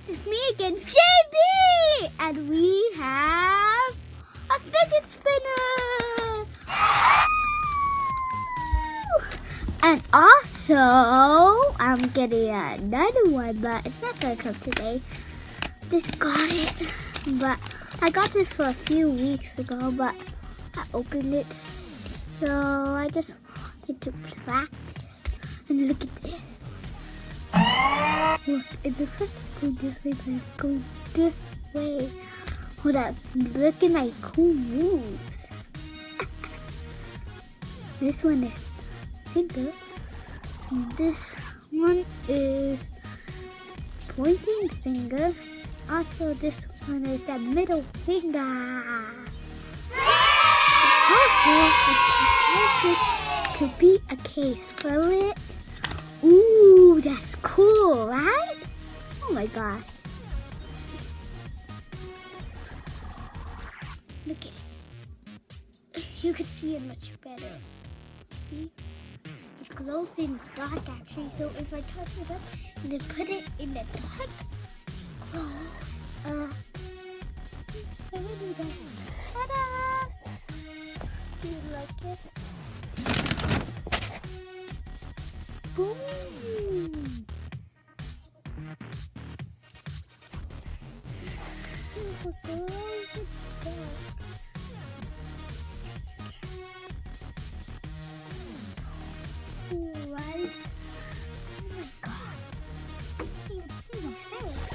It's me again, JB! And we have a fidget spinner! And also, I'm getting another one, but it's not gonna come today. Just got it, but I got it for a few weeks ago, but I opened it, so I just wanted to practice. And look at this. Look, it looks like it's going this way, but it's going this way. Hold up, look at my cool moves. This one is finger. And this one is pointing finger. Also, this one is the middle finger. Also, I like this to be a case for it. Ooh, that's cool, right? Oh my gosh. Look at it. You can see it much better. See? It glows in the dark actually, so if I touch it up and then put it in the dark, it glows up. Ta-da! Do you like it? Boom! Super glows in the dark. Right? Oh my god. You can see my face.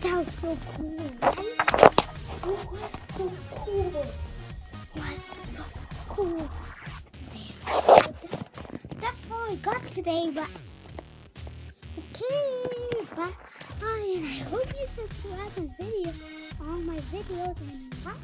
That was so cool, right? It was so cool. It was so cool. That's all I got today, but okay, bye. And I hope you subscribe to my video, all my videos, and bye.